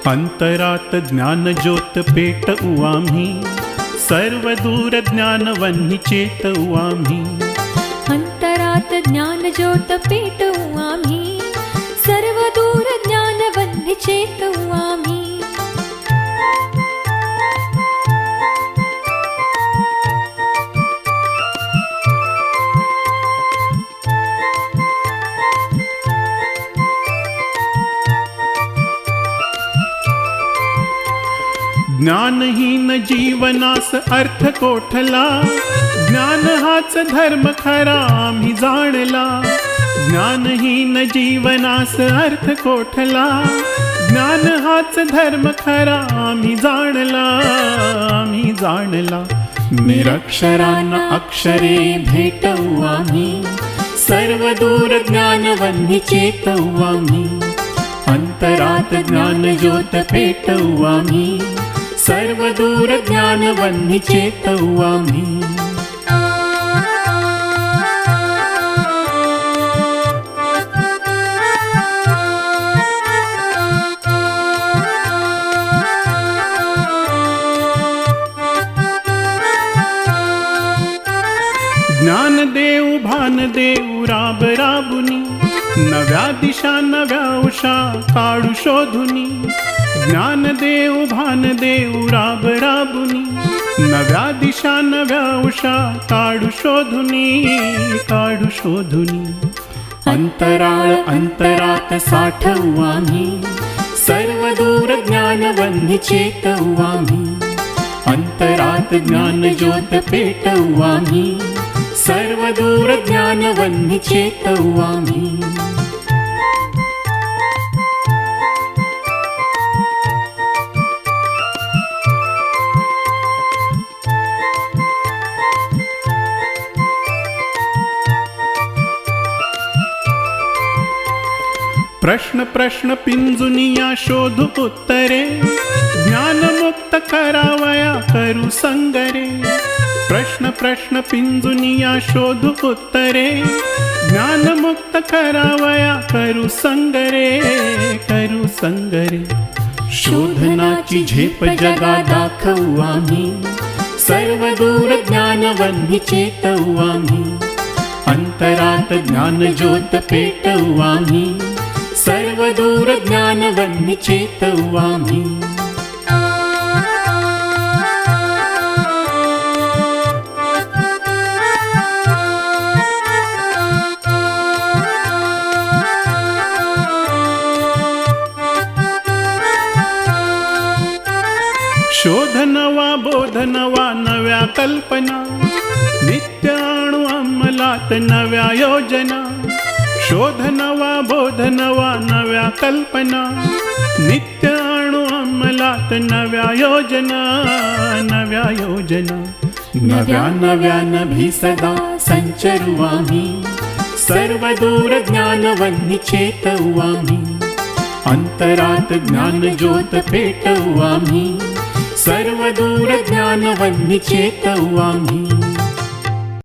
अंतरात ज्ञानज्योत पेटवू आम्ही, सर्व दूर ज्ञानवन्ही चेतवू आम्ही. अंतरात ज्ञानज्योत पेटवू आम्ही, सर्व दूर ज्ञानवन्ही चेतवू आम्ही. ज्ञानहीन जीवनास अर्थ कोठला, ज्ञान हाच धर्म खरा आम्ही जाणला. ज्ञानहीन जीवनास अर्थ कोठला, ज्ञान हाच धर्म खरा आम्ही जाणला, आम्ही जाणला. निरक्षरांना अक्षरे भेटवू आम्ही, सर्व दूर ज्ञानवन्ही चेतवू आम्ही. अंतरात ज्ञानज्योत पेटवू आम्ही, सर्व दूर ज्ञानवन्ही चेतवू आम्ही. ज्ञानदेव भानदेव राब राबुनी, नव्या दिशा नव्या उषा काढू शोधुनी. ज्ञानदेव भानदेव राब राबुनी, नव्या दिशा नव्या उषा काढू शोधुनी, काढू शोधुनी. अंतराळ अंतरात साठवू आम्ही, सर्व दूर ज्ञानवन्ही चेतवू आम्ही. अंतरात ज्ञानज्योत पेटवू आम्ही, सर्व दूर ज्ञानवन्ही चेतवू आम्ही. प्रश्न प्रश्न पिंजुनिया शोधू उत्तरे, ज्ञानमुक्त करावया करू संगरे. प्रश्न प्रश्न पिंजुनिया शोधू उत्तरे, ज्ञानमुक्त करावया करू संगरे, करू संगरे. शोधनाची झेप जगा दाखवू आम्ही, सर्व दूर ज्ञानवन्ही चेतवू आम्ही. अंतरात ज्ञानज्योत पेटवू आम्ही, सर्व दूर ज्ञानवन्ही चेतवू आम्ही. शोध नवा बोध नवा नव्या कल्पना, नित्य आणू अंमलात नव्या योजना. शोध नवा बोध नवा नव्या कल्पना, नित्य आणू अंमलात नव्या योजना, नव्या योजना. नव्या नव्या नभी सदा संचरू आम्ही, सर्व दूर ज्ञानवन्ही चेतवू आम्ही. अंतरात ज्ञानज्योत पेटवू आम्ही, सर्व दूर ज्ञानवन्ही चेतवू आम्ही.